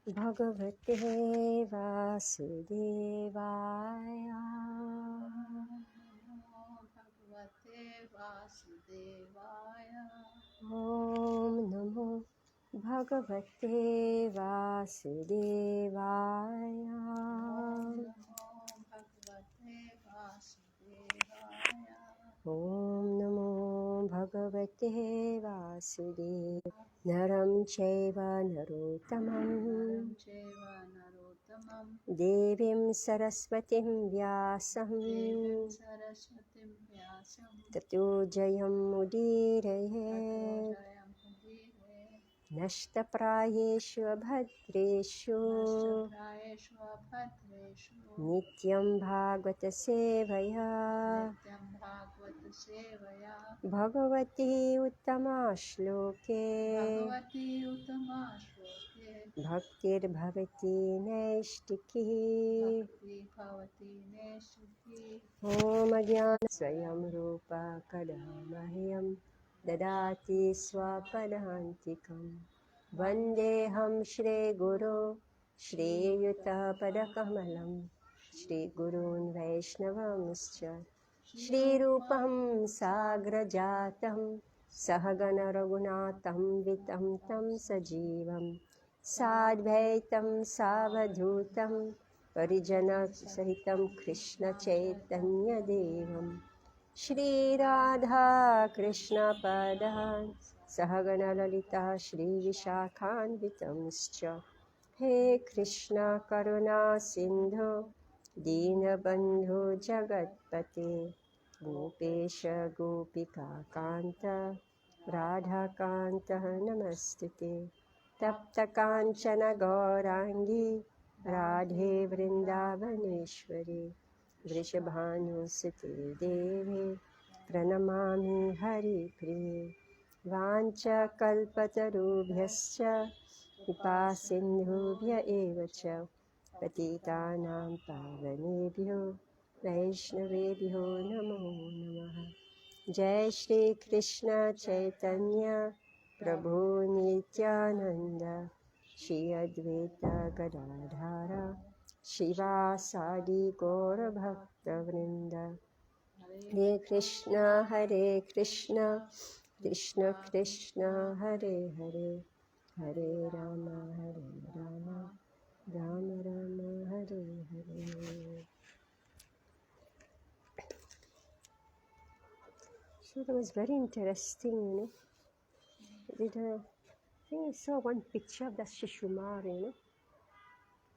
भगवते वासुदेवाय भगवते वासुदेवाय ॐ नमो भगवते वासुदेवाय नमो भगवते वासुदेवाय ॐ नमो भगवते वासुदेवाय नरं चैव नरोत्तमं चैव नरोत्तमं देवीं सरस्वतीं व्यासं देवीं सरस्वतीं व्यासं ततो जयमुदीरये जयमुदीरये नष्टप्रायेषु भद्रेषु नष्टप्रायेषु अभद्रेषु नित्यं भागवतसेवया नित्यं भागवतसेवया भगवती उत्तमा श्लोके भगवती उत्तमा श्लोके भक्तिर्भवती नैष्टिकी भक्ति भवति नैष्ठिकी ॐ ज्ञान स्वयं रूप कदा मह्यं ददाति स्वपदान्तिकं वन्देऽहं श्रीगुरो श्रीयुतपदकमलं श्रीगुरून् वैष्णवांश्च श्रीरूपं साग्रजातं सहगणरघुनाथं वितं तं सजीवं साद्वैतं सावधूतं परिजनसहितं कृष्णचैतन्यदेवं श्रीराधाकृष्णपदान् सहगणललिता श्रीविशाखान्वितंश्च हे कृष्ण करुणा सिन्धो दीनबन्धो जगत्पते गोपेश गोपिकान्त राधाकान्तः नमस्तुते तप्तकाञ्चन गौराङ्गी राधे वृन्दावनेश्वरी वृषभानुसुते देवे प्रणमामि हरिप्रिये वाञ्छकल्पतरुभ्यश्च कृपासिन्धुभ्य एव च पतितानां पावनेभ्यो वैष्णवेभ्यो नमो नमः। जय श्री कृष्ण चैतन्य प्रभु नित्यानंद श्री अद्वैत गदाधर शिवासादि गौरभक्तवृंद हरे Krishna Krishna Krishna Hare Hare Hare Ram Ram Ram Hare Hare. So that was very interesting, you know. I think I saw one picture of the Shishumar, you know.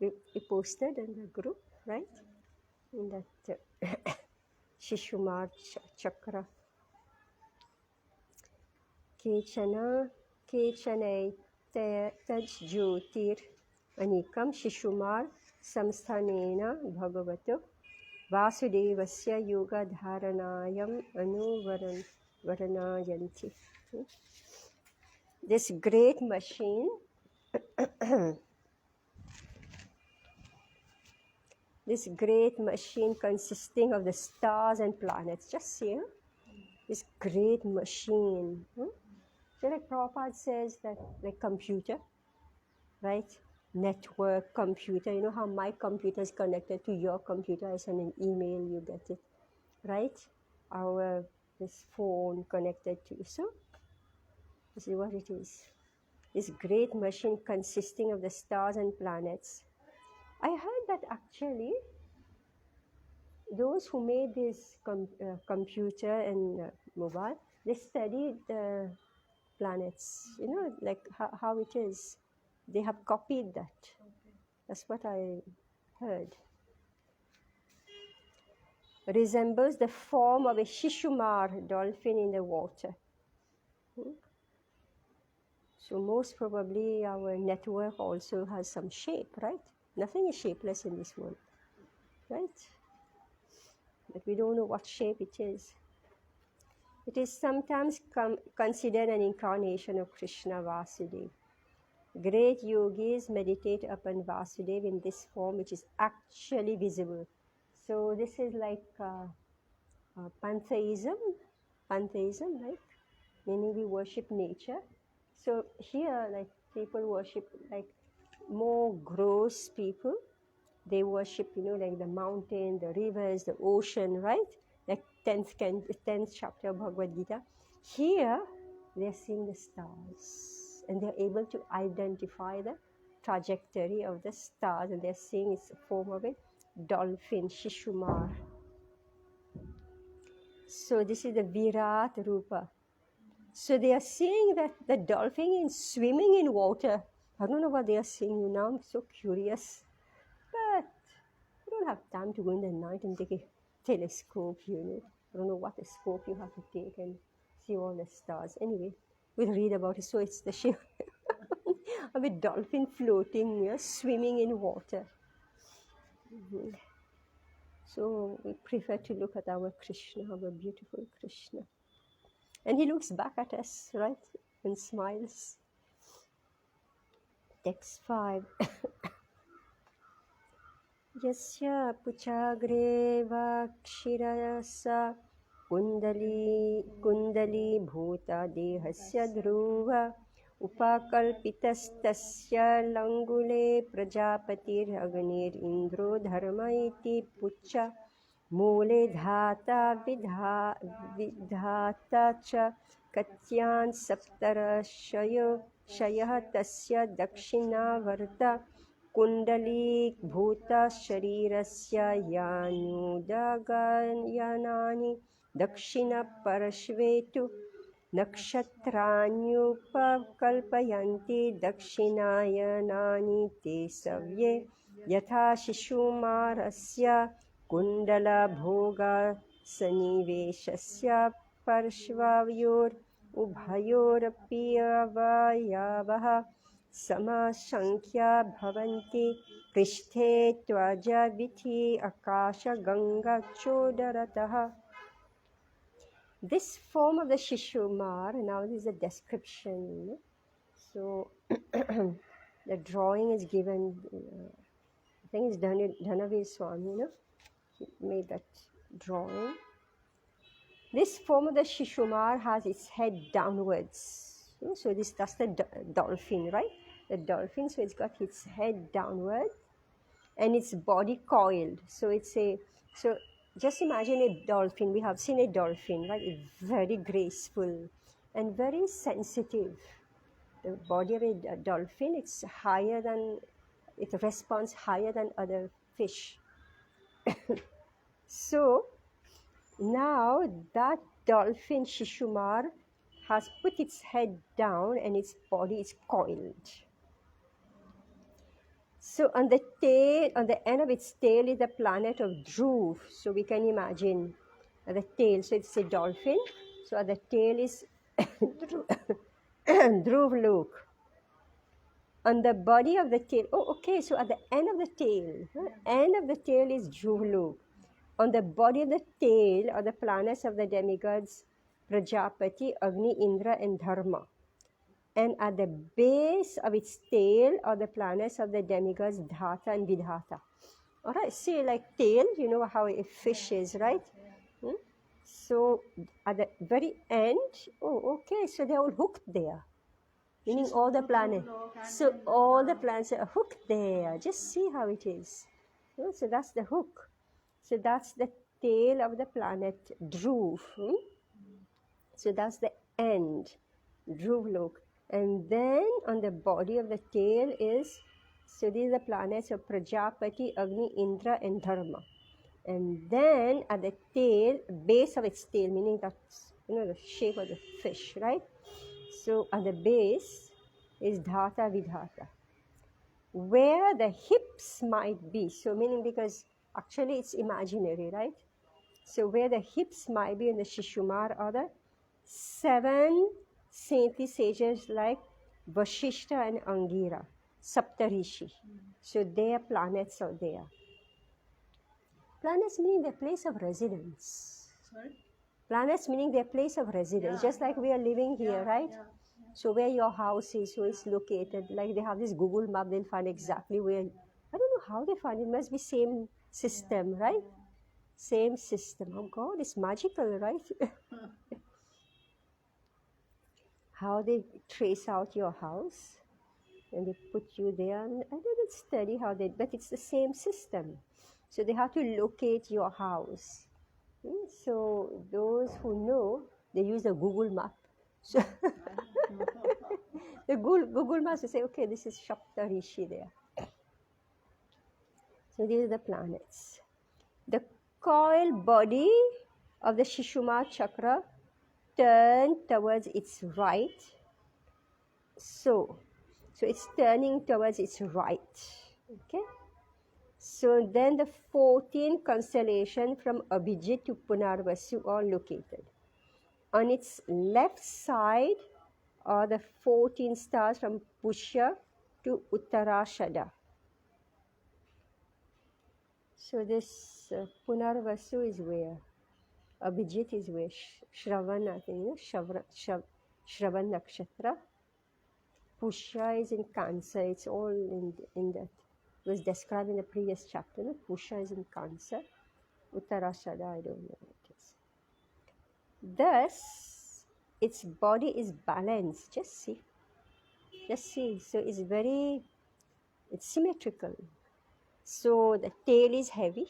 We posted in the group, right? In that Shishumar chakra. Kechana, Kechana Taj Jyotir Anikam Shishumar Samsthanena Bhagavato Vasudevasya Yoga Dharanayam Varanayanti. This great machine, this great machine consisting of the stars and planets. Just see, huh? This great machine. So like Prabhupada says that like computer, right? Network, computer. You know how my computer is connected to your computer. I send an email, you get it, right? Our this phone connected to you. So this is what it is. This great machine consisting of the stars and planets. I heard that actually those who made this computer and mobile, they studied the planets, you know, like how it is. They have copied that. That's what I heard. Resembles the form of a Shishumar dolphin in the water. So most probably our network also has some shape, right? Nothing is shapeless in this world, right? But we don't know what shape it is. It is sometimes considered an incarnation of Krishna Vasudeva. Great yogis meditate upon Vasudeva in this form, which is actually visible. So this is like pantheism, right? Meaning we worship nature. So here, like people worship like more gross people, they worship, like the mountain, the rivers, the ocean, right? Like 10th chapter of Bhagavad Gita. Here, they're seeing the stars and they're able to identify the trajectory of the stars, and they're seeing its form of a dolphin, Shishumar. So this is the Virat Rupa. So they are seeing that the dolphin is swimming in water. I don't know what they are seeing now. I'm so curious. But you don't have time to go in the night and take a telescope, I don't know what a scope you have to take and see all the stars. Anyway, we'll read about it. So it's the shape of a dolphin floating, swimming in water. So we prefer to look at our Krishna, our beautiful Krishna. And he looks back at us, right, and smiles. Text 5. Yasya puchagre vakshirasa kundali bhuta dehasya dhruva upakalpitastasya langule prajapatir agnir indro dharma iti pucha mule dhata vidhata cha katyan saptara shayah tasya dakshina varta Kundali bhuta sharirasya yanudagayanani dakshina parashvetu nakshatranyupakalpayanti dakshinayanani te savye yatha shishumarasya kundala bhoga saniveshasya parshvavyor ubhayorapi avayavaha Samashankhya bhavanti prishthe tvaja vithi akasha ganga chodarataha. This form of the Shishumar, now this is a description. So the drawing is given, I think it's Dhanaveer Swami, he made that drawing. This form of the Shishumar has its head downwards. So that's the dolphin, right? The dolphin, so it's got its head downward and its body coiled. So so just imagine a dolphin. We have seen a dolphin, right? It's very graceful and very sensitive. The body of a dolphin, it responds higher than other fish. So now that dolphin Shishumar has put its head down and its body is coiled. So on the end of its tail is the planet of Dhruv. So we can imagine the tail. So it's a dolphin. So at the tail is Dhruv Lok. On the body of the tail, so at the end of the tail is Dhruv Lok. On the body of the tail are the planets of the demigods Prajapati, Agni, Indra, and Dharma. And at the base of its tail are the planets of the demigods Dhata and Vidhata. All right, see, like tail, you know how a fish is, right? So at the very end, so they're all hooked there. Meaning all the planets. So all the planets are hooked there. Just see how it is. So that's the hook. So that's the tail of the planet Dhruv. So that's the end, Dhruv Lok. And then on the body of the tail is, so these are the planets of Prajapati, Agni, Indra, and Dharma. And then at the tail, base of its tail, meaning that's, the shape of the fish, right? So at the base is Dhata Vidhata. Where the hips might be, so meaning because actually it's imaginary, right? So where the hips might be in the Shishumar are the 7 saintly sages like Vashishta and Angira, Saptarishi. So their planets are there. Planets meaning their place of residence. Sorry? Planets meaning their place of residence, just like we are living here, right? Yeah. So where your house is, so it's located. Like they have this Google map, they'll find exactly where. I don't know how they find it. It must be same system, right? Same system. Oh God, it's magical, right? How they trace out your house. and they put you there. And I didn't study how they, but it's the same system. So they have to locate your house. So those who know, they use a Google map. So the Google Maps will say, okay, this is Saptarishi there. So these are the planets. The coil body of the Shishumar chakra turned towards its right. So it's turning towards its right. Okay. So then the 14 constellations from Abhijit to Punarvasu are located. On its left side are the 14 stars from Pushya to Uttarashada. So this Punarvasu is where? Abhijit is where? Shravan, I think, Shravan Nakshatra. Pushya is in Cancer. It's all in that. It was described in the previous chapter. No? Pushya is in Cancer. Uttarashada, I don't know what it is. Thus, its body is balanced. Just see. So it's symmetrical. So the tail is heavy,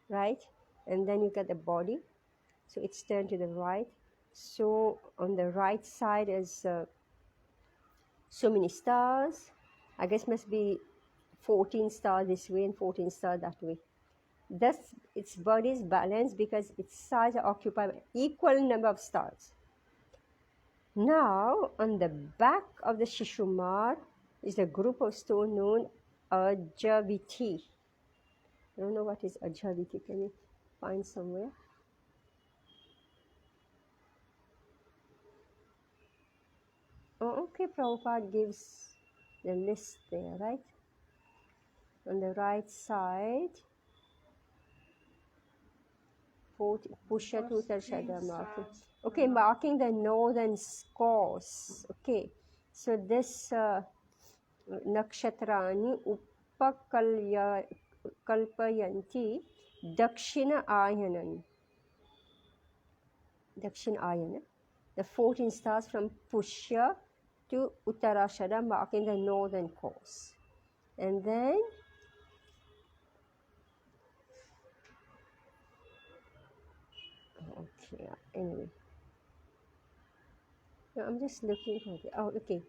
right? And then you get the body. So it's turned to the right. So on the right side is so many stars. I guess must be 14 stars this way and 14 stars that way. Thus, its body is balanced because its sides are occupied by equal number of stars. Now, on the back of the Shishumar is a group of stones known Ajaviti. I don't know what is Ajaviti. Can you find somewhere? Oh, okay, Prabhupada gives the list there, right? On the right side, Pushya to Uttarashada marking. Okay, marking the northern course. Okay, so this nakshatrani kalpayanti dakshina ayanan. Dakshina ayana. The 14 stars from Pushya to Uttarashada marking the northern course. And then okay, anyway. No, I'm just looking for it. Oh, okay.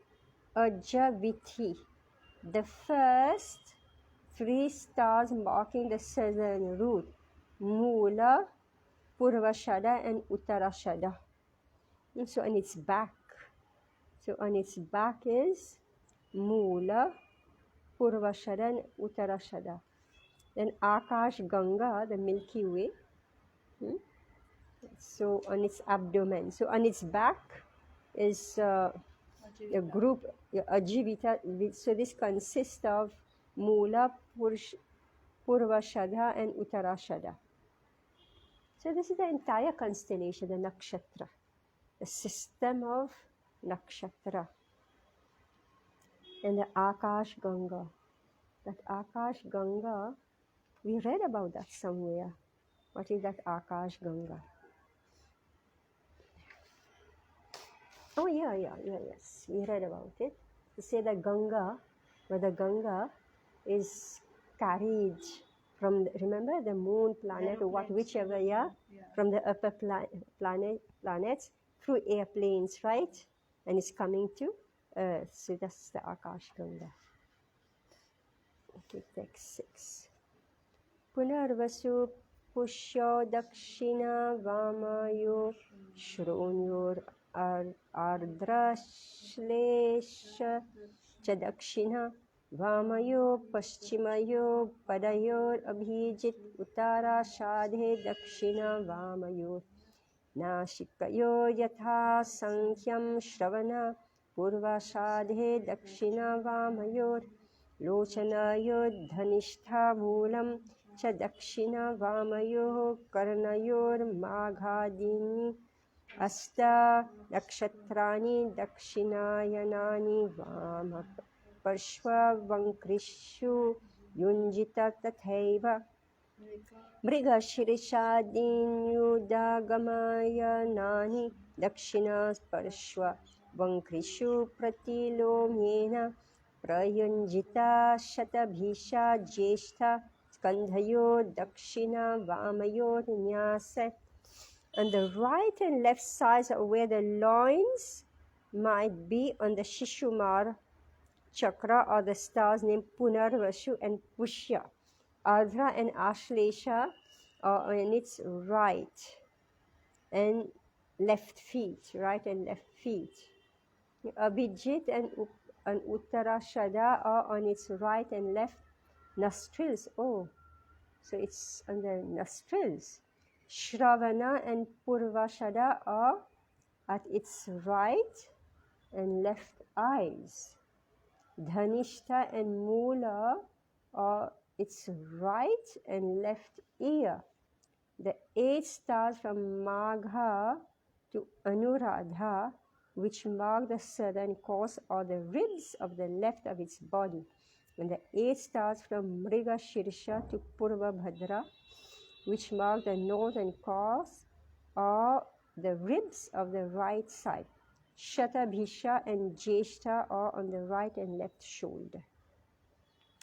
Ajaviti. The first 3 stars marking the southern route. Mula, Purvashada and Uttarashada. And so on its back. So on its back is Mula, Purvashada and Uttarashada. Then Akash Ganga, the Milky Way. So on its abdomen. So on its back is a group, Ajivita. So this consists of Mula, Purvashada and Uttarashada. So this is the entire constellation, the nakshatra, the system of nakshatra. And the Akash Ganga. That Akash Ganga, we read about that somewhere. What is that Akash Ganga? Oh, yes. We read about it. To say the Ganga, where the Ganga is carried from, remember, the moon, planet, or whichever, from the upper planets through airplanes, right? And it's coming to Earth. So that's the Akash Ganga. Okay, text 6. Punarvasu Pushya Dakshina Vamayo Shronyor Ardra Shlesha Chadakshina Vamayo Paschimayo Padayor Abhijit Uttara Shadhe Dakshina Vamayo Nashikayo Yatha Sankyam Shravana Purva Shadhe Dakshina Vamayor Lochanayo Dhanishta Moolam Cha Dakshina Vamayo Karnayor Maghadini Asta Nakshatrani Dakshinayanani Vama Parshva Vankrishu Yunjita Tathaiva Mriga Shirishadinyudagamaya Nani Dakshina Parshva Vankrishu Pratilomyena Prayunjita Shatabhisha Jeshta Skandhayo Dakshina Vamayo Nyasa. On the right and left sides are where the loins might be on the Shishumar chakra or the stars named Punarvashu and Pushya. Ardra and Ashlesha are on its right and left feet, right and left feet. Abhijit and Uttarashada are on its right and left nostrils. Oh, so it's on the nostrils. Shravana and Purvashada are at its right and left eyes. Dhanishta and Mula are its right and left ear. The 8 stars from Magha to Anuradha, which mark the southern course, are the ribs of the left of its body. And the 8 stars from Mriga Shirsha to Purva Bhadra, which mark the northern course, are the ribs of the right side. Shatabhisha and Jeshta are on the right and left shoulder.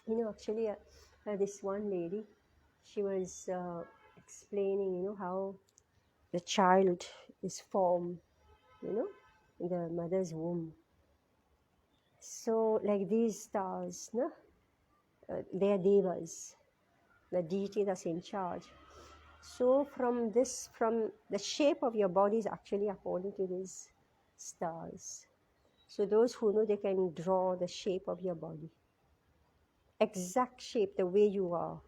You know, actually, this one lady, she was explaining, you know, how the child is formed, you know, in the mother's womb. So, like these stars, no? They are devas, the deity that's in charge. So, from the shape of your body is actually according to these stars. So, those who know, they can draw the shape of your body, exact shape, the way you are.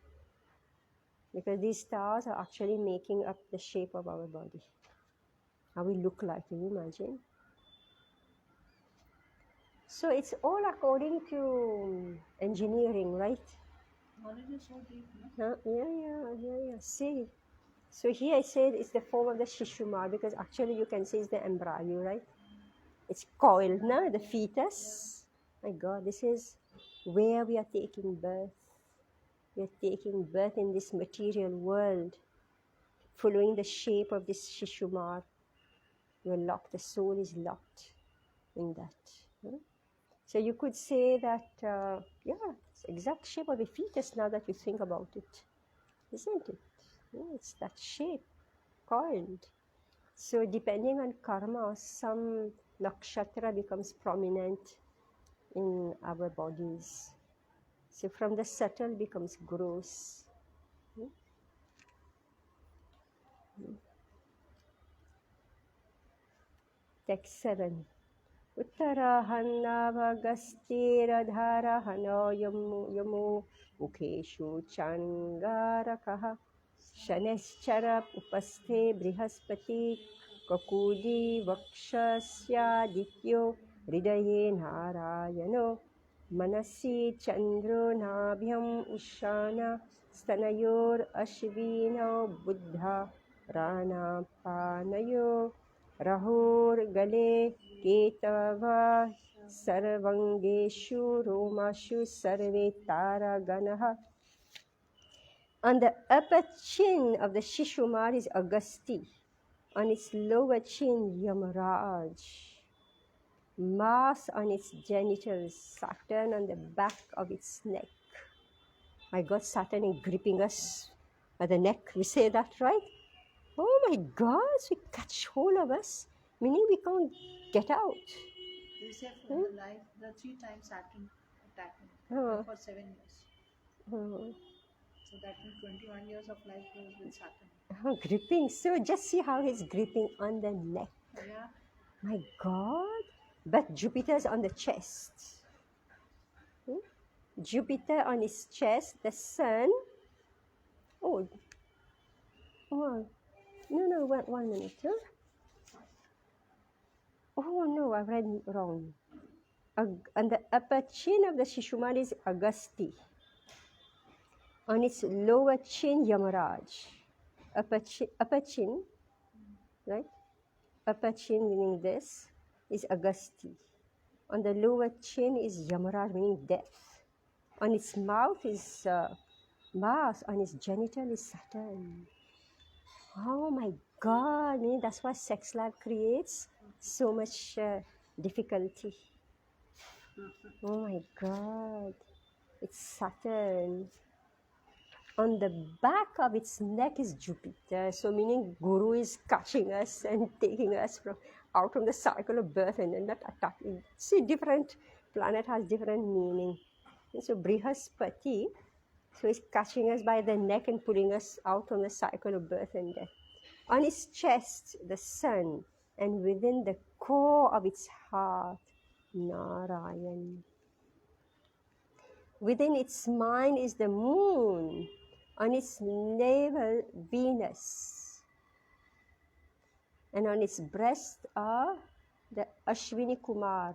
Because these stars are actually making up the shape of our body. How we look like, can you imagine? So it's all according to engineering, right? Knowledge is so deep, no? Huh? Yeah. See. So here I said it's the form of the Shishumar because actually you can say it's the embryo, right? It's coiled, no? The fetus. My God, this is where we are taking birth. We are taking birth in this material world, following the shape of this Shishumar. You're locked, the soul is locked in that. Huh? So you could say that, it's the exact shape of a fetus now that you think about it, isn't it? Yeah, it's that shape, coiled. So depending on karma, some nakshatra becomes prominent in our bodies. So from the subtle becomes gross. Text 7. उत्तराहन्नावगस्तिरधारहनो यमो मुखेषु चाङ्गारकः Shanaishchar उपस्थे Brihaspati ककूदी वक्षस्यादित्यो हृदये नारायणो मनसि चन्द्रो नाभ्यम् उषाना स्तनयोरश्विनौ बुद्धा प्राणापानयो राहुर्गले केतवा सर्वांगेषु रोमाशु सर्वे तारागणः. On the upper chin of the Shishumar is Agasti. On its lower chin, Yamaraj. Mars on its genitals, Saturn on the back of its neck. My God, Saturn is gripping us by the neck. We say that, right? Oh my God, so it catch hold of us, meaning we can't get out. They say from the life, the 3 times Saturn attacked him for 7 years. So that means 21 years of life goes with Saturn. Gripping. So just see how he's gripping on the neck. Yeah. My God. But Jupiter's on the chest. Jupiter on his chest, the sun. No, 1 minute. Huh? Oh no, I read wrong. On the upper chin of the Shishumar is Agasti. On its lower chin, Yamaraj. Upper chin, right? Upper chin meaning this is Agasti. On the lower chin is Yamaraj meaning death. On its mouth is Mars. On its genital is Saturn. Oh my God! Meaning that's why sex life creates so much difficulty. Oh my God. It's Saturn. On the back of its neck is Jupiter. So meaning Guru is catching us and taking us out from the cycle of birth and then not attacking. See, different planet has different meaning. And so Brihaspati, so it's catching us by the neck and pulling us out from the cycle of birth and death. On its chest, the sun, and within the core of its heart, Narayan. Within its mind is the moon, on its navel, Venus, and on its breast are the Ashwini Kumar.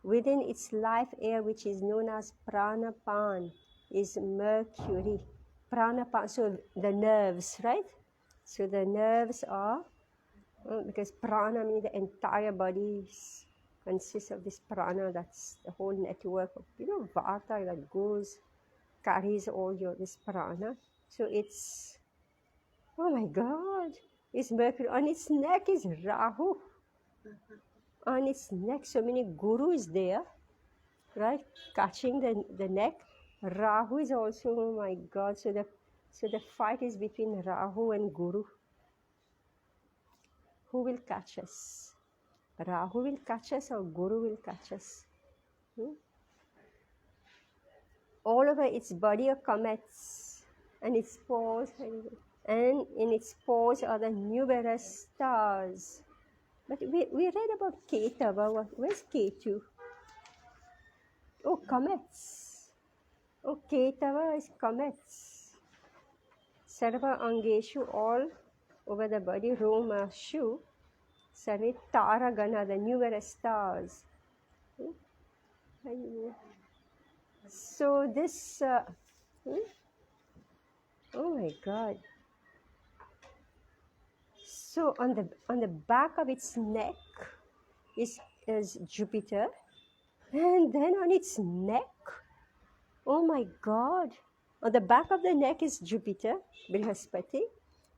Within its life air, which is known as Pranapan, is Mercury. Pranapan, so the nerves, right? So the nerves are, because prana means the entire body consists of this prana, that's the whole network of, vata that goes, carries all this prana. So it's, oh my God, it's Mercury. On its neck is Rahu. On its neck, so many Guru is there, right? Catching the neck. Rahu is also, oh my God, so the fight is between Rahu and Guru. Who will catch us? Rahu will catch us or Guru will catch us? All over its body are comets, and its paws, and in its paws are the numerous stars. But we read about Ketava. Where's Ketu? Oh, comets. Oh, Ketava is comets. Sarva Angeshu, all over the body, Roma, Shu, Sarve Taragana, the numerous stars. So this, oh my God. So on the back of its neck is Jupiter, and then on its neck, oh my God, on the back of the neck is Jupiter, Brihaspati,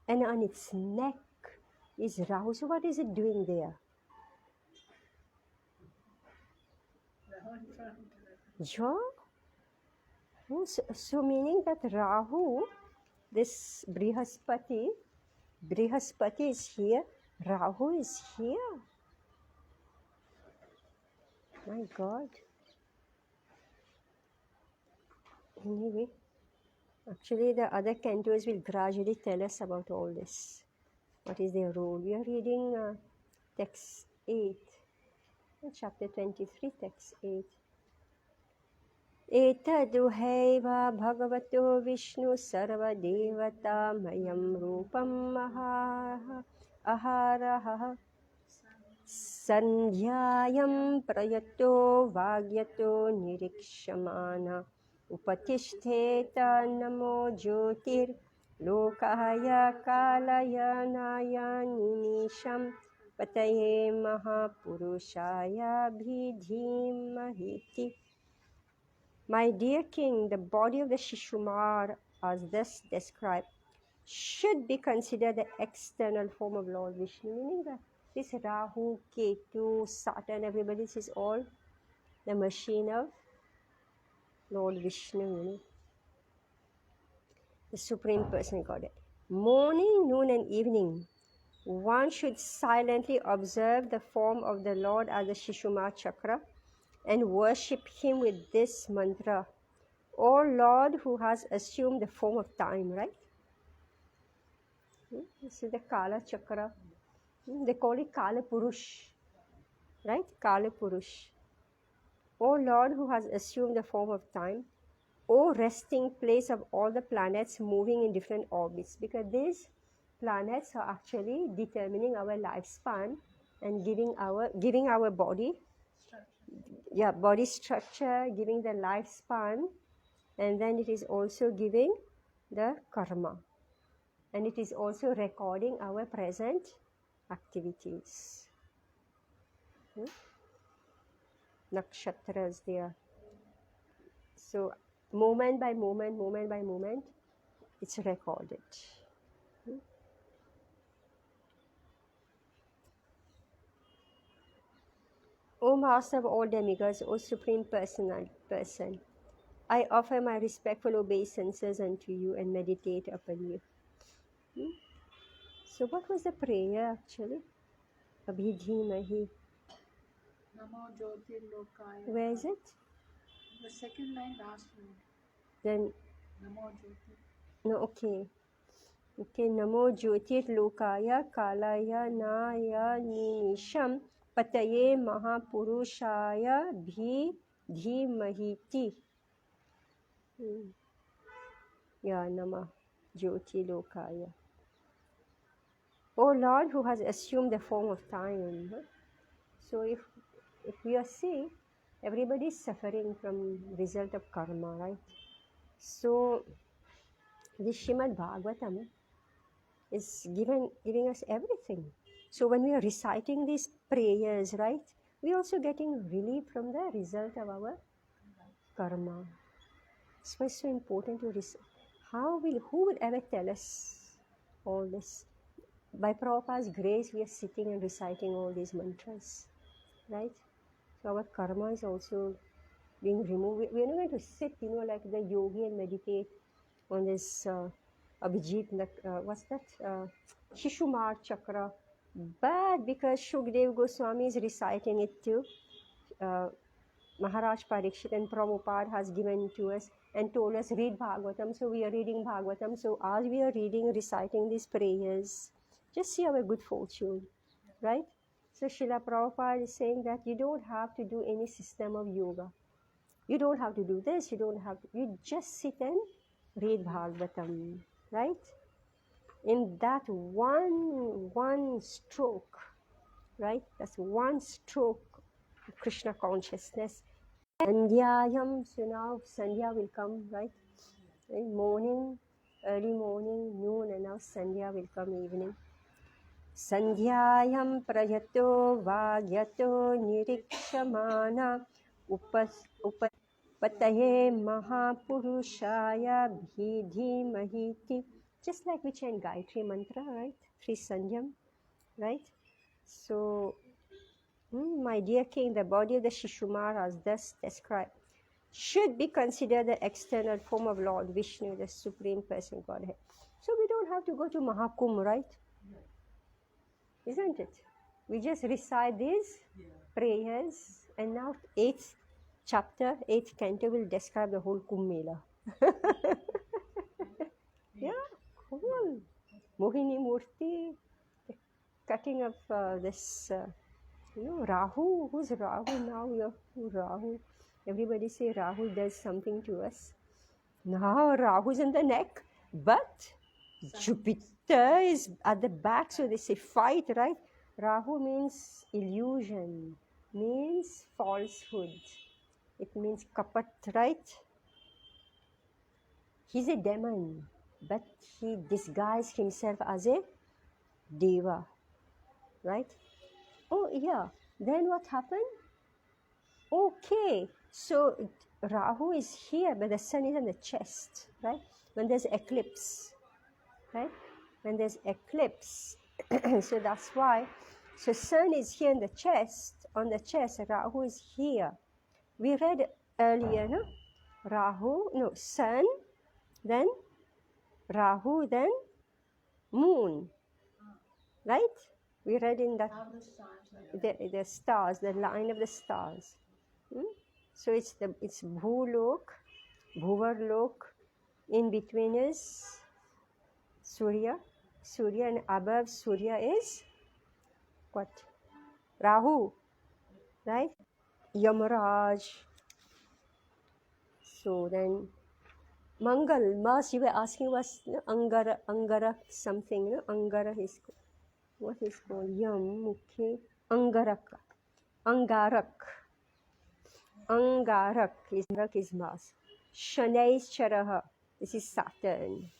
and on its neck is Rahu. So what is it doing there? Yeah. So meaning that Rahu, this Brihaspati is here, Rahu is here. My God. Anyway, actually the other cantos will gradually tell us about all this. What is their role? We are reading text 8, chapter 23, text 8. एतदुहैव भगवतो विष्णु सर्वदेवतामयं रूपं अहारः सन्ध्यायं प्रयतो वाग्यतो निरीक्षमाण उपतिष्ठेत नमो ज्योतिर्लोकाय कालयनाय निमिषं पतये महापुरुषाय धीमहि. My dear king, the body of the Shishumar, as thus described, should be considered the external form of Lord Vishnu, meaning that this Rahu, Ketu, Saturn, everybody, this is all the machine of Lord Vishnu, the Supreme Personal Godhead. Morning, noon, and evening, one should silently observe the form of the Lord as the Shishumar Chakra and worship him with this mantra. O Lord, who has assumed the form of time, right? This is the Kala Chakra. They call it Kala Purush, right? Kala Purush. O Lord, who has assumed the form of time, O resting place of all the planets moving in different orbits, because these planets are actually determining our lifespan and giving our body, body structure, giving the lifespan, and then it is also giving the karma, and it is also recording our present activities. Nakshatras there. So moment by moment, it's recorded. O Master of all demigods, O Supreme Person, I offer my respectful obeisances unto you and meditate upon you. So what was the prayer actually? Abhidhimahi. Namo Jyotir Lokaya. Where is it? The second line, last line. Then, Namo Jyotir. no, okay. Okay, Namo Jyotir Lokaya Kalaya Naya Nimisham Pataye Mahapurushaya Bhidhimahiti. Yeah, Nama Jyoti Lokaya. O Lord, who has assumed the form of time. So if we are sick, everybody is suffering from result of karma, right? So this Shrimad Bhagavatam is giving us everything. So when we are reciting these prayers, right, we are also getting relief from the result of our karma. So it's so important to recite. Who will ever tell us all this? By Prabhupada's grace, we are sitting and reciting all these mantras, right? So our karma is also being removed. We are not going to sit, like the yogi and meditate on this Abhijit, what's that? Shishumar Chakra. But because Shukdev Goswami is reciting it too, Maharaj Parikshit and Prabhupada has given to us and told us read Bhagavatam. So we are reading Bhagavatam. So as we are reciting these prayers, just see our good fortune, right? So Srila Prabhupada is saying that you don't have to do any system of yoga. You don't have to do this, you just sit and read Bhagavatam, right? In that one stroke, right? That's one stroke of Krishna consciousness. Sandhyayam, so now Sandhya will come, right? In morning, early morning, noon, and now Sandhya will come evening. Sandhyayam prayato vagyato nirikshamana Pataye Mahapurushaya Bhidhimahiti. Just like we chant Gayatri Mantra, right? Sri Sanyam, right? So, my dear king, the body of the Shishumar as thus described should be considered the external form of Lord Vishnu, the Supreme Person Godhead. So we don't have to go to Mahakumbh, right? Isn't it? We just recite these prayers, and now 8th chapter, 8th canto will describe the whole Kumbh Mela. Yeah, cool. Mohini Murti, the cutting of this, Rahu. Who's Rahu now? Rahu. Everybody say Rahu does something to us. Now Rahu's in the neck, but Jupiter is at the back, so they say fight, right? Rahu means illusion, means falsehood. It means kapat, right? He's a demon, but he disguised himself as a deva, right? Oh yeah, then what happened? Okay, so Rahu is here, but the sun is in the chest, right? When there's eclipse, right? When there's eclipse, so that's why. So sun is here in the chest, on the chest, Rahu is here. We read earlier, no? Sun, then Rahu, then moon, right? We read in that the stars, the line of the stars. So it's Bhulok, Bhuvarlok. In between is Surya, and above Surya is what? Rahu, right? Yamaraj. So then Mangal, Mas, you were asking was Angara something, Angara is what is called? Yam, okay. Angarak is Mars. Shanaishcharaha, this is Saturn.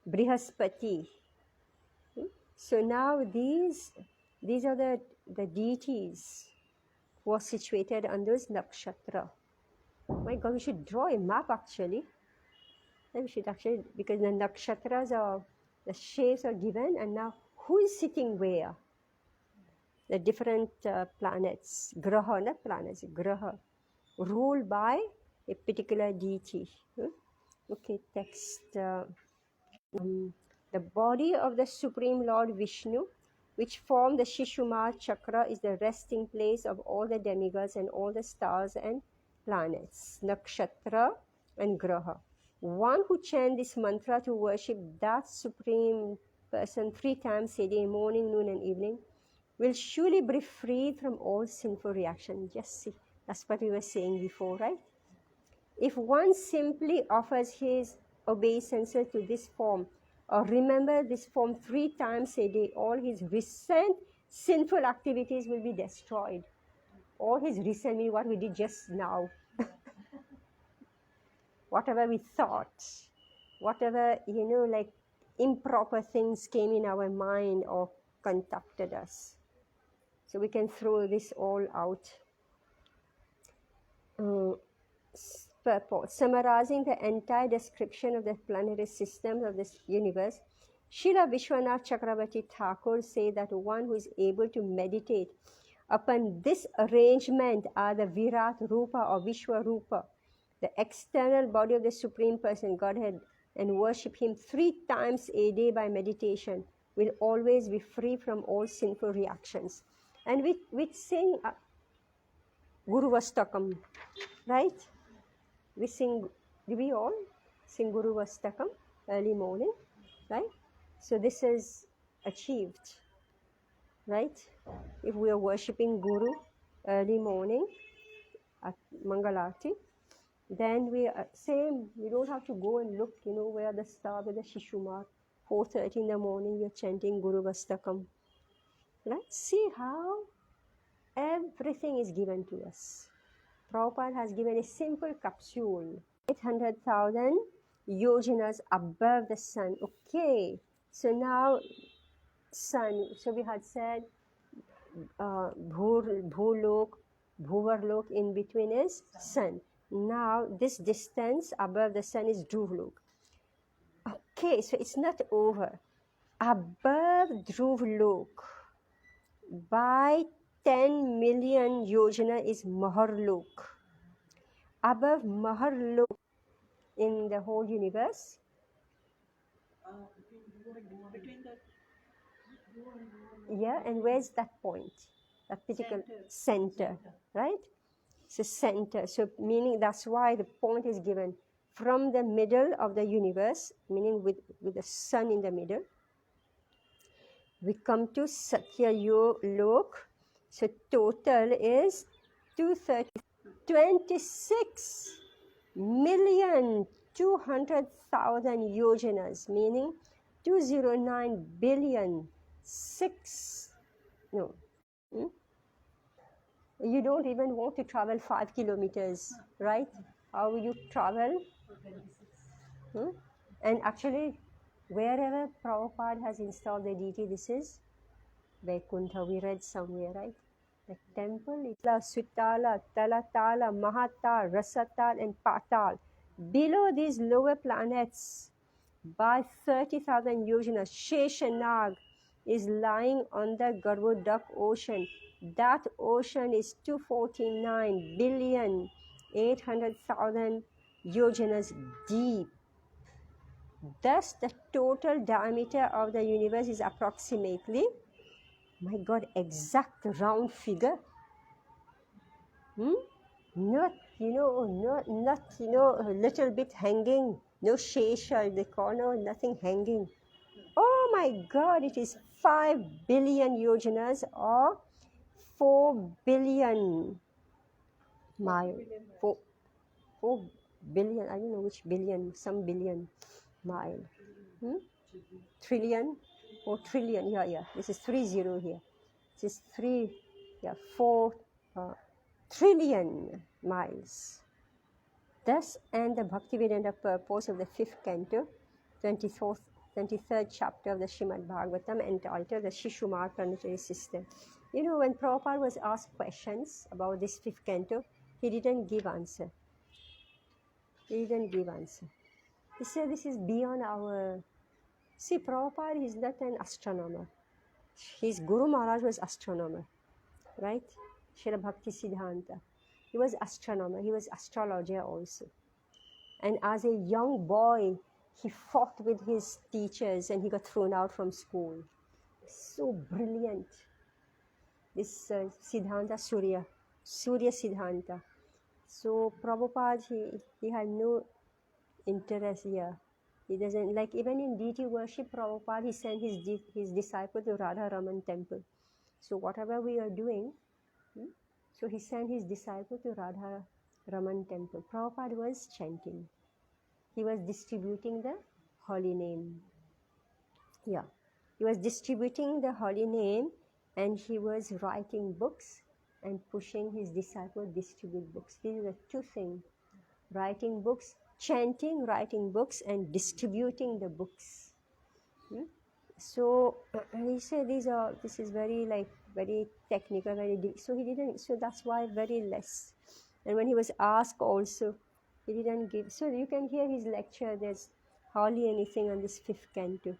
Brihaspati. So now these are the deities who are situated under this nakshatra. My God, we should draw a map actually. We should actually, because the nakshatras are, the shapes are given, and now who is sitting where? the different planets, graha, not planets, graha, ruled by a particular deity. Okay, text. The body of the Supreme Lord Vishnu, which form the Shishumar chakra, is the resting place of all the demigods and all the stars and planets, nakshatra and graha. One who chants this mantra to worship that Supreme Person 3 times a day, morning, noon, and evening, will surely be freed from all sinful reaction. Just see, that's what we were saying before, right? If one simply offers his obeisances to this form, or remember this form 3 times a day, all his recent sinful activities will be destroyed. All his recent, meaning what we did just now. Whatever we thought, whatever, like improper things came in our mind or contacted us. So we can throw this all out. Purport. Summarizing the entire description of the planetary system of this universe, Srila Vishwanath Chakravarti Thakur says that one who is able to meditate upon this arrangement are the Virat Rupa or Vishwa Rupa, the external body of the Supreme Person, Godhead, and worship Him 3 times a day by meditation, will always be free from all sinful reactions. And we sing Guru Vastakam, right? We sing, do we all sing Guru Vastakam early morning, right? So this is achieved, right? If we are worshipping Guru early morning at Mangalarti, then we are same. We don't have to go and look, where the star with the Shishumar. 4:30 in the morning, you're chanting Guru Vastakam, right? See how everything is given to us. Prabhupada has given a simple capsule, 800,000 yojanas above the sun. Okay, so now sun, so we had said Bhulok, Bhuvarlok, in between is sun. Now this distance above the sun is Dhruvlok. Okay, so it's not over. Above Dhruvlok, by 10 million yojana is Maharlok. Above Maharlok in the whole universe. Between the yeah, and where's that point? That particular center, right? So center. So meaning that's why the point is given from the middle of the universe, meaning with the sun in the middle. We come to Satya Lok. So total is 26,200,000 yojanas, meaning 209 billion 6. No. You don't even want to travel 5 kilometers, right? How will you travel? And actually, wherever Prabhupada has installed the deity, this is Vaikuntha. We read somewhere, right? The temple is Sutala, Talatala, Mahatal, Rasatal, and Patal. Below these lower planets, by 30,000 yojanas, Sheshanag is lying on the Garbhodak ocean. That ocean is 249 billion 800,000 yojanas deep. Thus, the total diameter of the universe is approximately, my God, exact round figure. Not, not, a little bit hanging. No shesha, they call, no, nothing hanging. Oh my God, it is 5 billion yojanas or 4 billion miles. 4 billion, I don't know which billion, some billion mile. Trillion or trillion, yeah. This is 30 here. This is 4 trillion miles. Thus, and the Bhaktivedanta purpose of the 5th canto, 23rd chapter of the Srimad Bhagavatam, entitled the Shishumar planetary system. When Prabhupada was asked questions about this 5th canto, he didn't give answer. He said this is beyond our... See, Prabhupada is not an astronomer. His Guru Maharaj was astronomer. right? Srila Bhakti Siddhanta. He was astronomer, he was astrologer also. And as a young boy, he fought with his teachers and he got thrown out from school. So brilliant. This Siddhanta Surya Siddhanta. So Prabhupada, he had no interest here. He doesn't, like even in deity worship, Prabhupada, he sent his disciple to Radha Raman temple. So whatever we are doing, so he sent his disciple to Radha Raman temple. Prabhupada was chanting. He was distributing the holy name. Yeah. He was distributing the holy name and he was writing books and pushing his disciple to distribute books. These are the two things. Writing books, chanting, writing books, and distributing the books. So he said this is very very technical, very deep. So he didn't. So that's why very less. And when he was asked also, he didn't give. So you can hear his lecture. There's hardly anything on this fifth canto.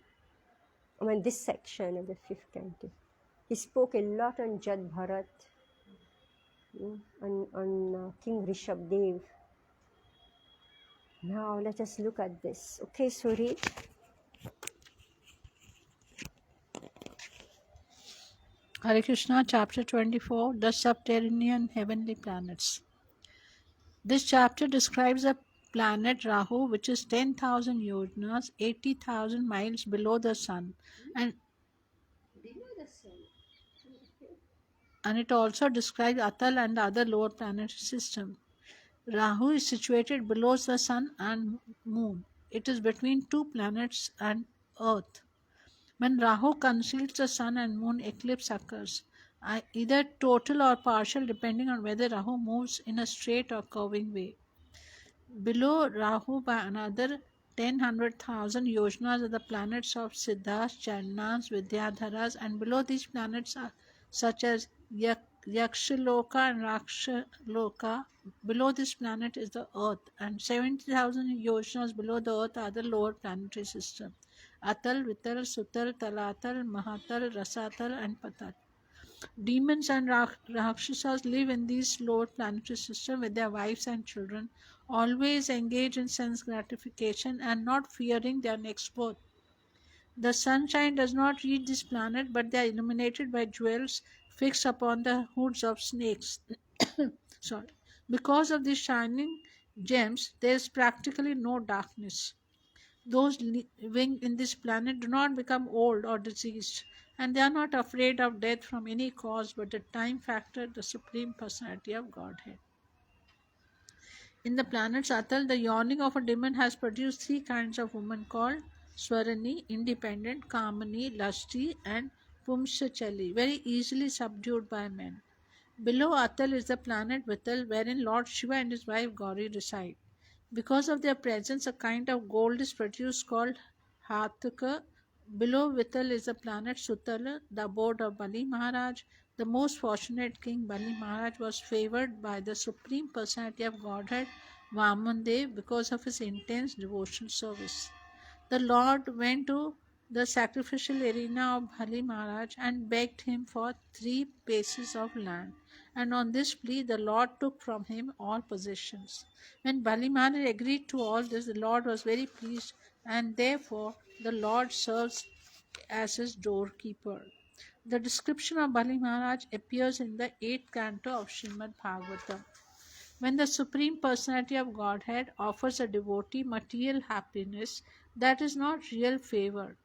I mean this section of the fifth canto. He spoke a lot on Jad Bharat, on King Rishabdev. Now let us look at this. Okay, so read. Hare Krishna, chapter 24, the subterranean heavenly planets. This chapter describes a planet Rahu which is 10,000 yojanas, 80,000 miles below the sun, and it also describes Atal and the other lower planetary system. Rahu is situated below the sun and moon. It is between two planets and Earth. When Rahu conceals the sun and moon, eclipse occurs, either total or partial depending on whether Rahu moves in a straight or curving way. Below Rahu by another 10,100,000 yojanas are the planets of Siddhas, Channas, Vidyadharas, and below these planets are such as Yakshaloka and Rakshaloka. Below this planet is the Earth, and 70,000 yojanas below the Earth are the lower planetary system. Atal, Vital, Sutal, Talatal, Mahatal, Rasatal, and Patal. Demons and Rakshasas live in these lower planetary systems with their wives and children, always engaged in sense gratification and not fearing their next birth. The sunshine does not reach this planet, but they are illuminated by jewels fixed upon the hoods of snakes. Sorry. Because of these shining gems, there is practically no darkness. Those living in this planet do not become old or diseased, and they are not afraid of death from any cause but the time factor, the Supreme Personality of Godhead. In the planet Atal, the yawning of a demon has produced three kinds of women called Swarani, independent, Kamani, lusty, and Pumsachali, very easily subdued by men. Below Atal is the planet Vital, wherein Lord Shiva and his wife Gauri reside. Because of their presence, a kind of gold is produced called Hathaka. Below Vital is the planet Sutala, the abode of Bali Maharaj. The most fortunate king Bali Maharaj was favored by the Supreme Personality of Godhead, Vamandev, because of his intense devotional service. The Lord went to the sacrificial arena of Bali Maharaj and begged him for 3 paces of land. And on this plea, the Lord took from him all possessions. When Bali Maharaj agreed to all this, the Lord was very pleased, and therefore the Lord serves as his doorkeeper. The description of Bali Maharaj appears in the 8th canto of Srimad Bhagavatam. When the Supreme Personality of Godhead offers a devotee material happiness, that is not real favor.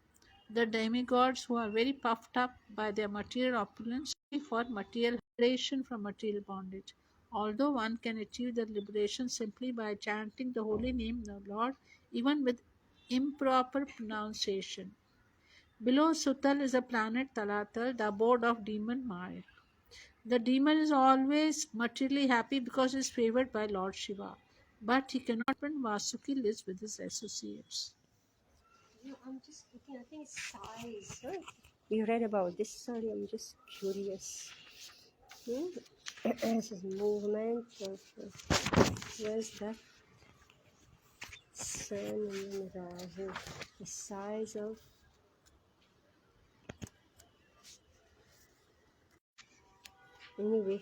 The demigods, who are very puffed up by their material opulence, seek for material liberation from material bondage. Although one can achieve the liberation simply by chanting the holy name of the Lord, even with improper pronunciation. Below Sutal is the planet Talatal, the abode of demon Maya. The demon is always materially happy because he is favored by Lord Shiva, but he cannot when Vasuki lives with his associates. No, I'm just looking. I think it's size. Right? You read about this. Sorry, I'm just curious. This is movement of where's that sun and then Rahu. The size of Anyway,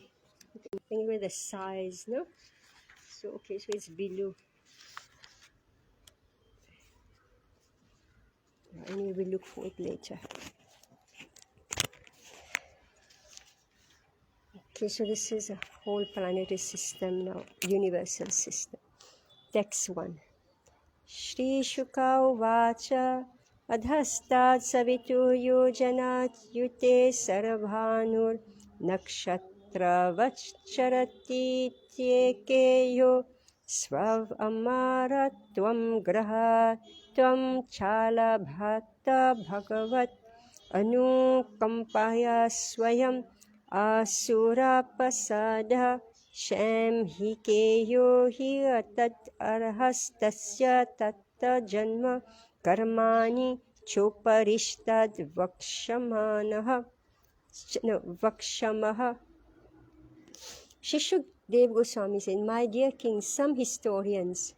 the size, no? So, okay, so it's below. Anyway, we'll look for it later. Okay, so this is a whole planetary system now, universal system. Text 1. Shri Shuka Uvacha Adhastat Savitu Yojanat Yute Sarabhanur Nakshatra Vacharati Tyekeyo Swav Amara Tvam Graha Tvam Chala Bhata Bhagavat Anukampaya Swayam Asura Pasada Shem Hikeyo Hi Atat Arhastasya Tatta Janma Karmani Choparishtad Vakshamaha. Shishukdev Goswami said, my dear king, some historians,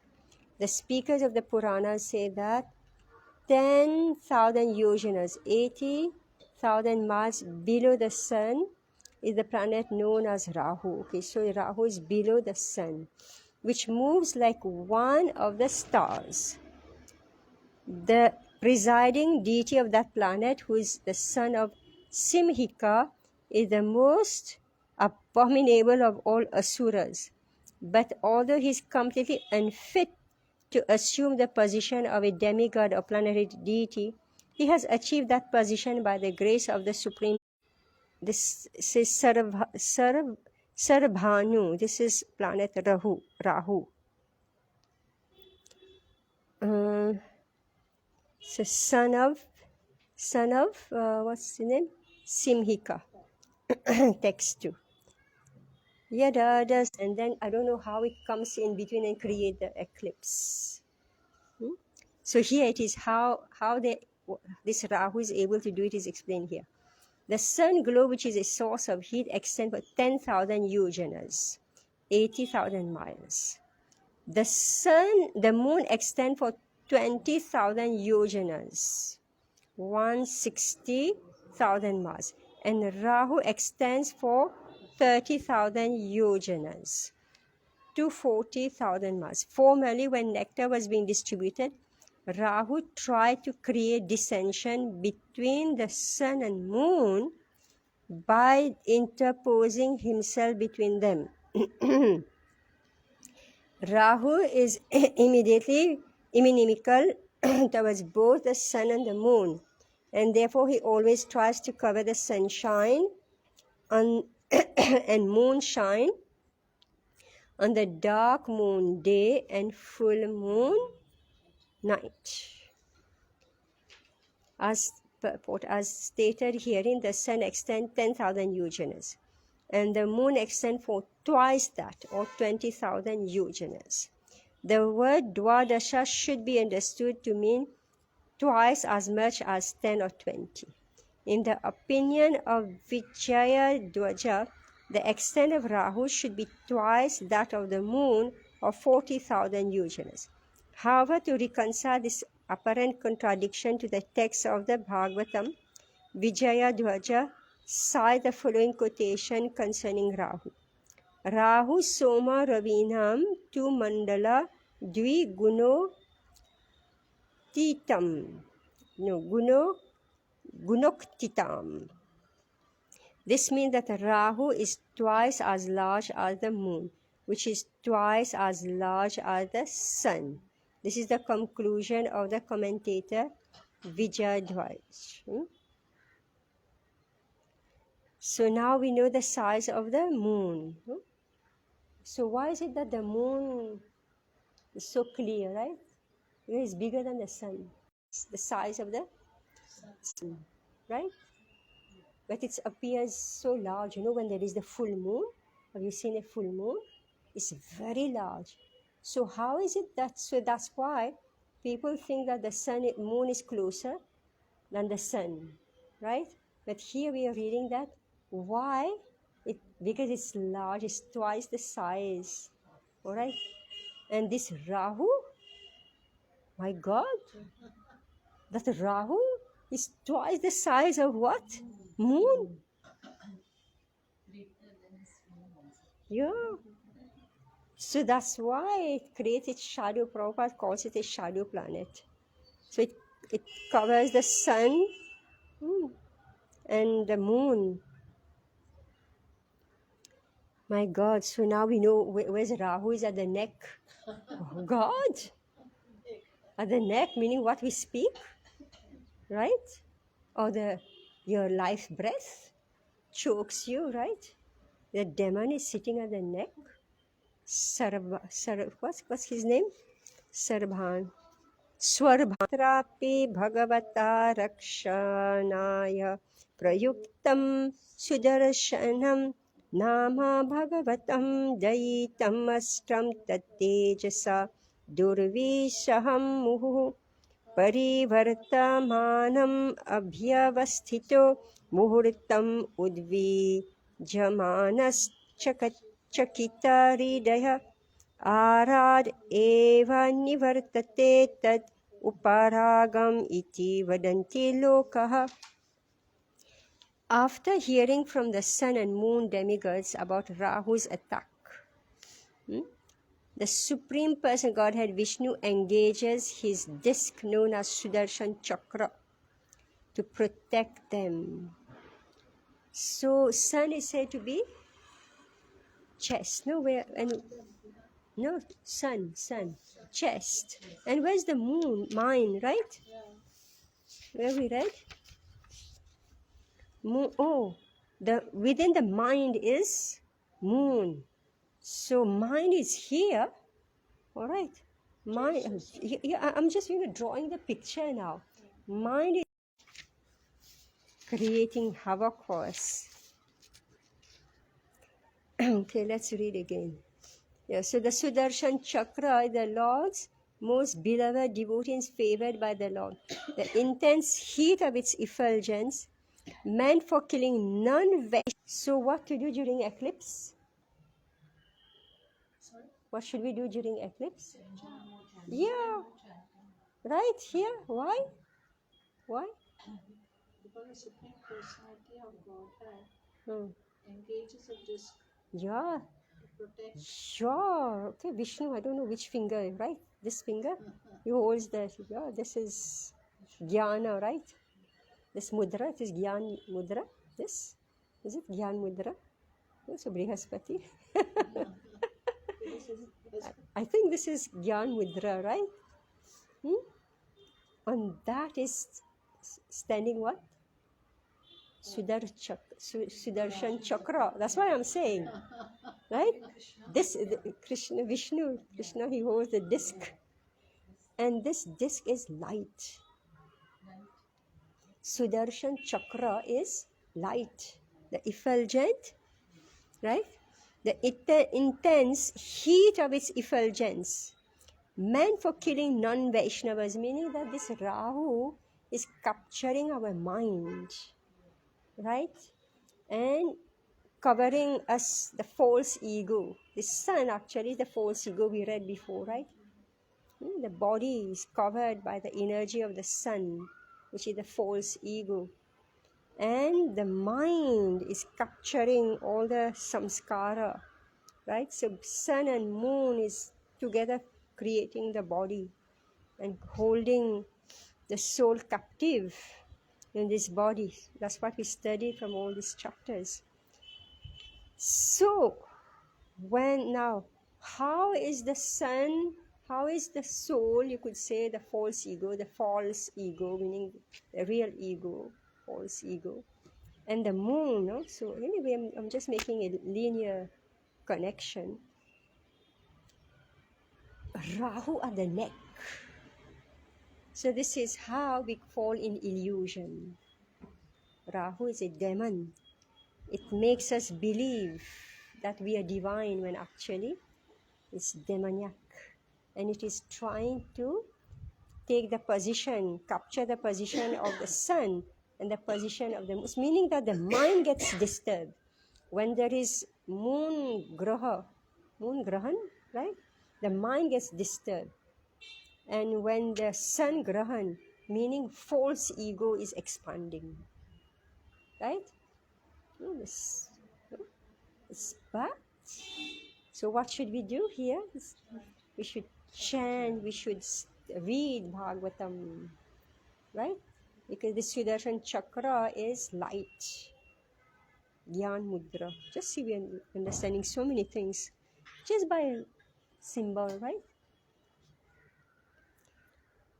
the speakers of the Puranas, say that 10,000 yojanas, 80,000 miles below the sun, is the planet known as Rahu. Okay, so Rahu is below the sun, which moves like one of the stars. The presiding deity of that planet, who is the son of Simhika, is the most abominable of all asuras. But although he is completely unfit to assume the position of a demigod or planetary deity, he has achieved that position by the grace of the Supreme. This is Sarabhanu. This is planet Rahu. So son of what's the name? Simhika. Text 2. Yada does, and then I don't know how it comes in between and create the eclipse. So here it is how this Rahu is able to do it is explained here. The sun globe, which is a source of heat, extends for 10,000 yojanas, 80,000 miles. The moon extends for 20,000 yojanas, 160,000 miles. And Rahu extends for 30,000 yojanas, 240,000 miles. Formerly, when nectar was being distributed, Rahu tried to create dissension between the sun and moon by interposing himself between them. Rahu is immediately inimical towards both the sun and the moon, and therefore he always tries to cover the sunshine and moonshine on the dark moon day and full moon night. As stated herein, the sun extends 10,000 yojanas, and the moon extends for twice that, or 20,000 yojanas. The word Dwadasha should be understood to mean twice as much as 10 or 20. In the opinion of Vijaya Dwaja, the extent of Rahu should be twice that of the moon, or 40,000 yojanas. However, to reconcile this apparent contradiction to the text of the Bhagavatam, Vijaya Dwaja cites the following quotation concerning Rahu. Rahu Soma Ravinam tu Mandala Dvi Guno Titam. No, Gunoktitam. This means that Rahu is twice as large as the moon, which is twice as large as the sun. This is the conclusion of the commentator Vijayadhvaj. So now we know the size of the moon. So why is it that the moon is so clear, right? Because it's bigger than the sun. It's the size of the sun, right? But it appears so large, when there is the full moon. Have you seen a full moon? It's very large. So how is it that, so that's why people think that the moon is closer than the sun, right? But here we are reading that, why? Because it's large, it's twice the size, all right? And this Rahu, my God, that Rahu is twice the size of what? Moon. Yeah. So that's why it creates its shadow. Prabhupada calls it a shadow planet. So it covers the sun and the moon. My God, so now we know where's Rahu is at the neck. Oh God, at the neck, meaning what we speak, right? Or your life breath chokes you, right? The demon is sitting at the neck. What's his name? Sarabhan. Swarbhatrapi Bhagavata Rakshanaya Prayuktam Sudarshanam Nama Bhagavatam Daitam Astram Tattejasa Durvishaham Muhu Parivartamanam Abhyavasthito Muhurtam Udvi Jamanas Chakitaridaya Arad eva nivartate tad uparagam iti vadanti lokaha. After hearing from the sun and moon demigods about Rahu's attack, the Supreme Person Godhead Vishnu engages his disc known as Sudarshan Chakra to protect them. So sun is said to be chest. No, sun, chest. And where's the moon? Mind, right? Where we read? Moon. Oh, within the mind is moon. So mind is here. All right. Mind. Yeah, I'm just drawing the picture now. Mind is creating havoc for us. Okay, let's read again. Yeah, so the Sudarshan Chakra, the Lord's most beloved devotees favored by the Lord. The intense heat of its effulgence meant for killing non-veg. So what to do during eclipse? Sorry? What should we do during eclipse? Yeah, right here. Why? Because the Supreme Personality of Godhead Hmm. engages a disc Yeah, to protect. sure. Okay, Vishnu, I don't know which finger, right? This finger? He holds that. Yeah, this is Jnana, right? This mudra, it is Gyan mudra. This? Is it Gyan mudra? Oh, so Brihaspati. I think this is Gyan mudra, right? And that is standing what? Sudarshan Chakra. That's what I'm saying. Right? This Krishna, he holds the disc. And this disc is light. Sudarshan Chakra is light. The effulgent, right? The intense heat of its effulgence meant for killing non-Vaishnavas, meaning that this Rahu is capturing our mind, right? And covering us, the false ego. The sun actually is the false ego we read before, right? The body is covered by the energy of the sun, which is the false ego. And the mind is capturing all the samskara, right? So sun and moon is together creating the body and holding the soul captive in this body. That's what we study from all these chapters. So how is the sun, how is the soul, you could say the false ego, meaning the real ego, false ego, and the moon, no? So anyway, I'm just making a linear connection. Rahu at the neck. So this is how we fall in illusion. Rahu is a demon. It makes us believe that we are divine when actually it's demoniac. And it is trying to take the position, capture the position of the sun and the position of the moon, meaning that the mind gets disturbed. When there is moon grahan, right? The mind gets disturbed. And when the sun grahan, meaning false ego is expanding, right? But So what should we do here? We should chant, we should read Bhagavatam, right? Because the Sudarshan Chakra is light, Gyan Mudra. Just see, we are understanding so many things just by a symbol, right?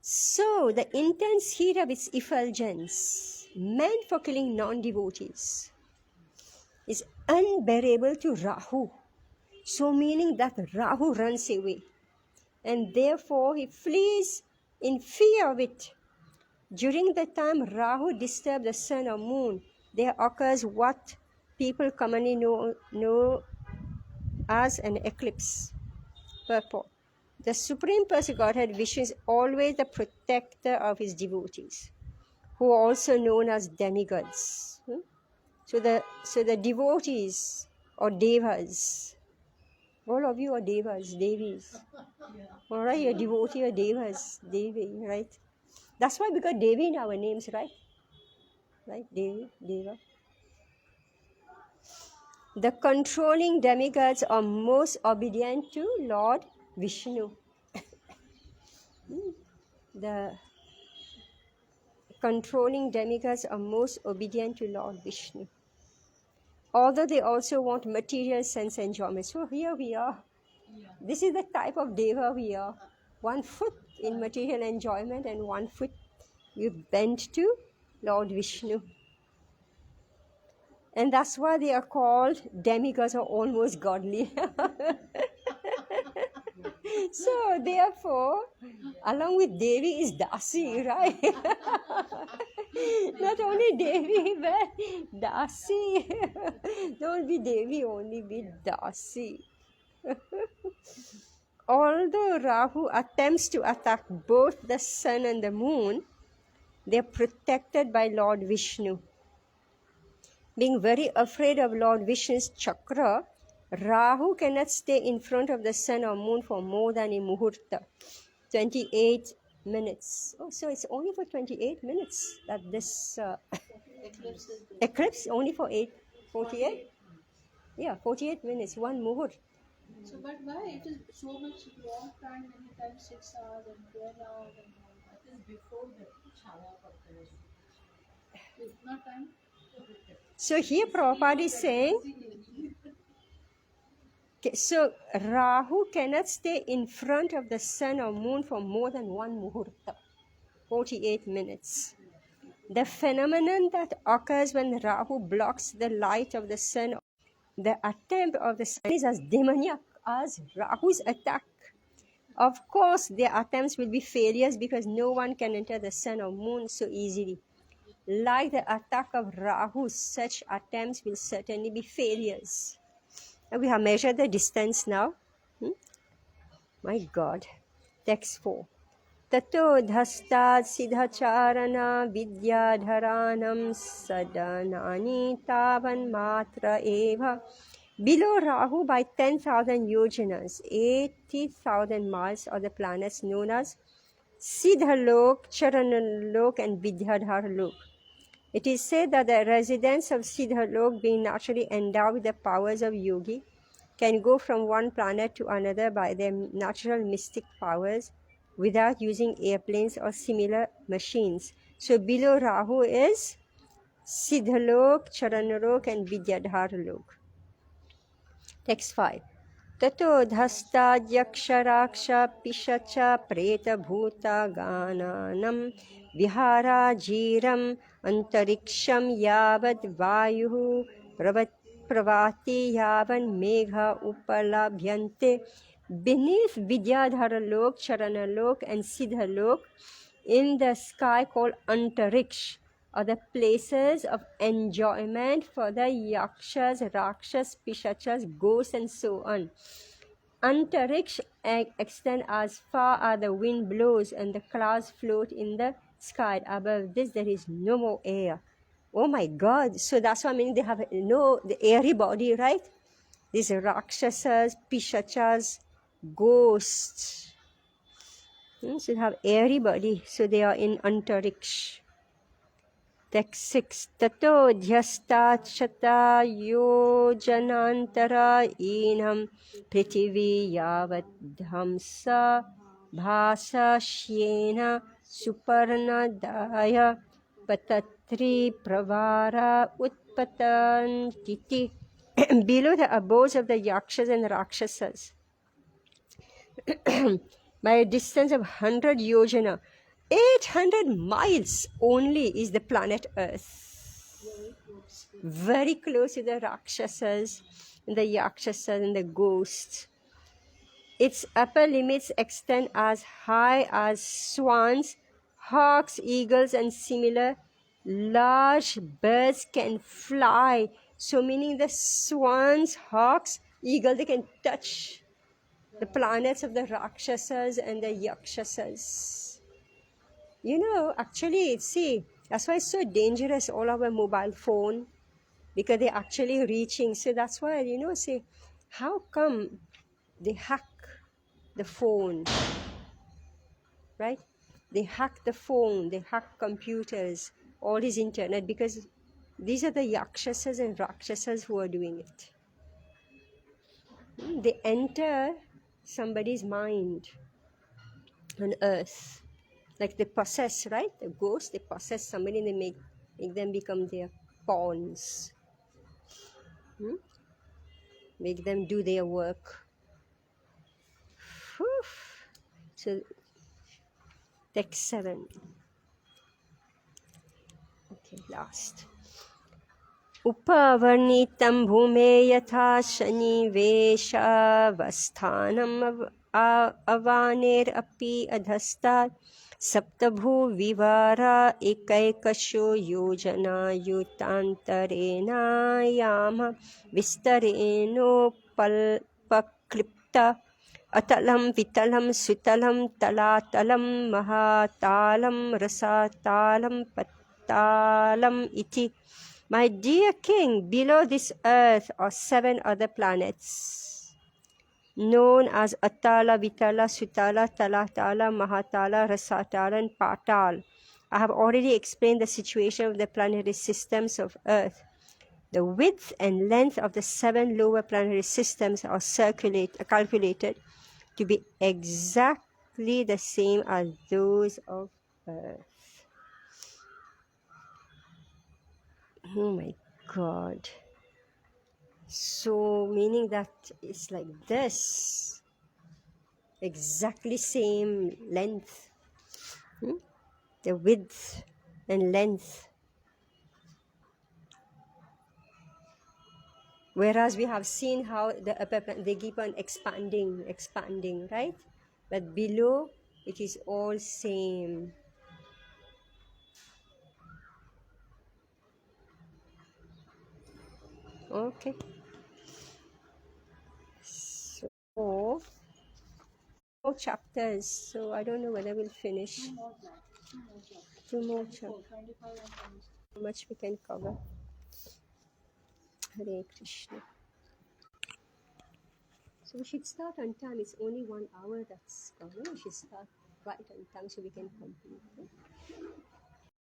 So, the intense heat of its effulgence, meant for killing non-devotees, is unbearable to Rahu. So, meaning that Rahu runs away, and therefore he flees in fear of it. During the time Rahu disturbs the sun or moon, there occurs what people commonly know as an eclipse. Purport. The Supreme Person Godhead Vishnu is always the protector of his devotees, who are also known as demigods. So the devotees or devas, all of you are devas, devis. All right, you're devotee or devas, devi, right? That's why we got Devi in our names, right? Right, Devi, Deva. The controlling demigods are most obedient to Lord Vishnu. The controlling demigods are most obedient to Lord Vishnu. Although they also want material sense enjoyment. So here we are. This is the type of Deva we are. 1 foot in material enjoyment and 1 foot you bend to Lord Vishnu. And that's why they are called demigods or almost godly. So therefore, along with Devi is Dasi, right? Not only Devi, but Dasi. Don't be Devi only, be Dasi. Although Rahu attempts to attack both the sun and the moon, they are protected by Lord Vishnu. Being very afraid of Lord Vishnu's chakra, Rahu cannot stay in front of the sun or moon for more than a muhurta, 28 minutes. Oh, so it's only for 28 minutes that this eclipse only for 48? Yeah, 48 minutes, 1 muhurt. So, but why it is so much long time, many times 6 hours and 12 hours and all that? It is before the Chaya Pattaya. It's not time. So here Prabhupada is saying, so Rahu cannot stay in front of the sun or moon for more than 1 muhurta, 48 minutes. The phenomenon that occurs when Rahu blocks the light of the sun, the attempt of the sun is as demoniac as Rahu's attack. Of course, their attempts will be failures because no one can enter the sun or moon so easily. Like the attack of Rahu, such attempts will certainly be failures. And we have measured the distance now. My God. Text 4. Tato dhastad siddhacharana vidyadharanam sadanani tavan matra eva. Below Rahu by 10,000 yojanas, 80,000 miles are the planets known as Siddhalok, Charanalok and Vidyadharalok. It is said that the residents of Siddhalok, being naturally endowed with the powers of yogi, can go from one planet to another by their natural mystic powers without using airplanes or similar machines. So below Rahu is Siddhalok, Charanalok and Vidyadharalok. Text 5. Tato dhasta yaksharaksha pishacha preta bhuta gananam vihara jiram antariksham yavad vayuhu pravati yavan megha upalabhyante. Beneath Vidyadharalok, Charanalok and Siddhalok, in the sky called Antariksh, are the places of enjoyment for the yakshas, rakshas, pishachas, ghosts and so on. Antariksh extend as far as the wind blows and the clouds float in the sky. Above this there is no more air. Oh my God, so that's what I mean they have the airy body, right? These rakshasas, pishachas, ghosts. So they have airy body, so they are in Antariksh. Text 6. Tato dhyastat shata yojanantara inam prithivi yavat dhamsa bhasa shyena suparna daya patatri pravara utpatantiti. Below the abodes of the yakshas and rakshasas, by a distance of 100 yojana, 800 miles only, is the planet Earth. Very close to the Rakshasas, and the Yakshasas, and the ghosts. Its upper limits extend as high as swans, hawks, eagles, and similar large birds can fly. So, meaning the swans, hawks, eagles, they can touch the planets of the Rakshasas and the Yakshasas. Actually, see, that's why it's so dangerous, all our mobile phone, because they're actually reaching. So that's why, say, how come they hack the phone, right? They hack the phone, they hack computers, all is internet, because these are the Yakshasas and Rakshasas who are doing it. They enter somebody's mind on earth. Like they possess, right? The ghosts, they possess somebody and they make them become their pawns. Make them do their work. Whew. So, text 7. Okay, last. Upavarnitam bhume yatha shani veshavasthanam avaner api adhastat saptabhu vivara ekaikasho yojana yutantarena yama vistareno palpaklipta atalam vitalam sutalam talatalam mahatalam rasatalam patalam iti. My dear king, below this earth are 7 other planets, known as Atala, Vitala, Sutala, Talatala, Mahatala, Rasatala, and Patal. I have already explained the situation of the planetary systems of Earth. The width and length of the 7 lower planetary systems are calculated to be exactly the same as those of Earth. Oh my God. So, meaning that it's like this, exactly same length, the width and length. Whereas we have seen how the upper they keep on expanding, right? But below it is all same. Okay. So, more chapters. So I don't know whether we'll finish. 2 more chapters. How much we can cover? Hare Krishna. So we should start on time. It's only 1 hour that's covered. We should start right on time so we can complete.